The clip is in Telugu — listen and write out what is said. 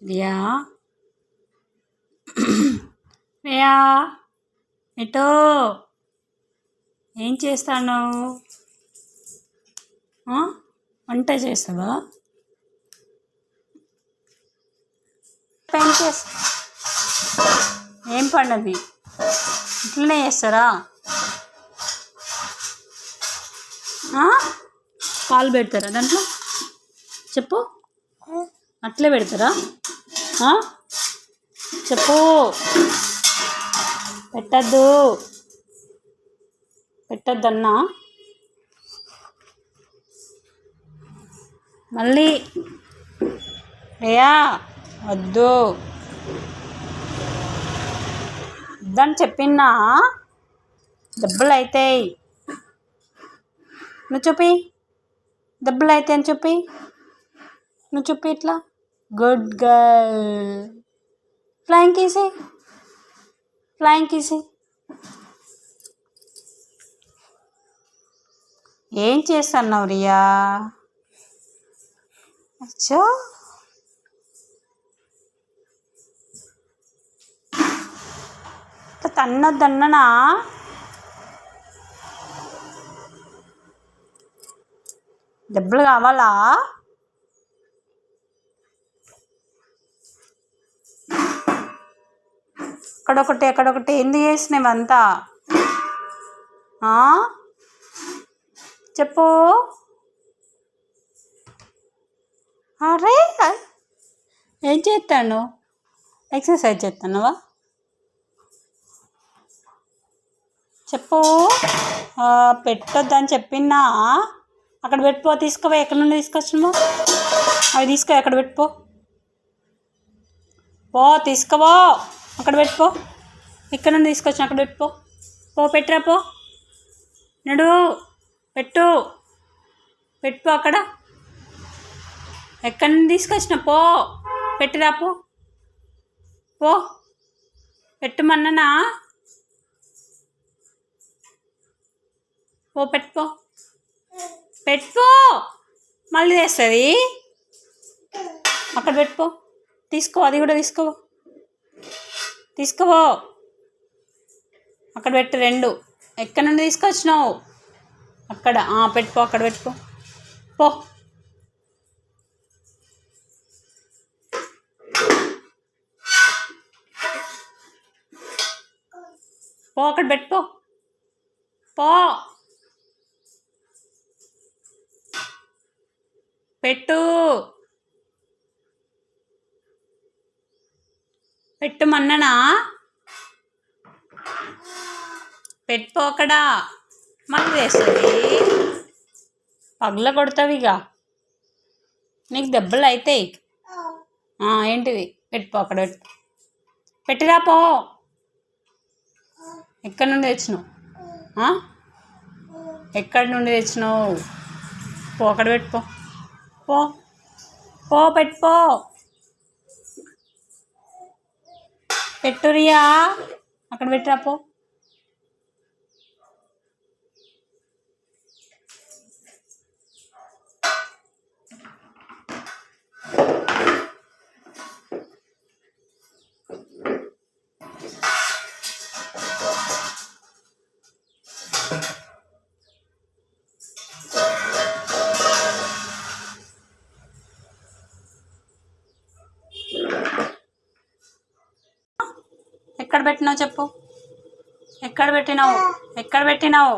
రియా రియా ఎటో ఏం చేస్తాను? వంట చేస్తావా? ఏం పండుది ఇట్లనే చేస్తారా? పాలు పెడతారా దాంట్లో? చెప్పు, అట్లే పెడతారా? చెప్పు, పెట్టద్దన్నా మళ్ళీ. రియా వద్దు వద్దని చెప్పినా, దెబ్బలు అవుతాయి. నువ్వు చూపి, దెబ్బలు అవుతాయి అని చూపి. నువ్వు చూపి ఇట్లా. Good girl. Flying kiss, flying kiss. ఏం చేస్తున్నావు రియా? అచ్చో, తన్నొద్దన్ననా? దెబ్బలు కావాలా? అక్కడొకటి ఎందుకు చేసినవంతా? చెప్పు. అరే ఏం చేస్తాను? ఎక్సర్సైజ్ చేస్తున్నావా? చెప్పు. పెట్టొద్దని చెప్పినా. అక్కడ పెట్టుకో, తీసుకోవా. ఎక్కడి నుండి తీసుకొచ్చినావు? అవి తీసుకో, అక్కడ పెట్టుకో. తీసుకోవో, అక్కడ పెట్టుకో. ఇక్కడ నుండి తీసుకొచ్చిన అక్కడ పెట్టుకో. పెట్టిరా పో. నడు, పెట్టు అక్కడ. ఎక్కడి నుండి తీసుకొచ్చిన పెట్టిరా పో. పెట్టమన్ననా? పెట్టుకో, మళ్ళీ తెస్తుంది. అక్కడ పెట్టుకో. తీసుకో, అది కూడా తీసుకోవో. అక్కడ పెట్టు రెండు. ఎక్కడి నుండి తీసుకొచ్చినావు? అక్కడ పెట్టుకో, అక్కడ పెట్టుకో. అక్కడ పెట్టుకో. పెట్టమన్ననా? పెట్టుకో అక్కడ. మళ్ళీ వేస్తుంది. పగల కొడతావిగా, నీకు దెబ్బలు అవుతాయి. ఏంటిది? పెట్టుకో, అక్కడ పెట్టిరా పో. ఎక్కడి నుండి తెచ్చినావు? ఎక్కడి నుండి తెచ్చినావు? అక్కడ పెట్టుకో. పెట్టుకో. పెట్టు రియా, అక్కడ పెట్టిరా పో. ఎక్కడ పెట్టినావు చెప్పు. ఎక్కడ పెట్టినావు?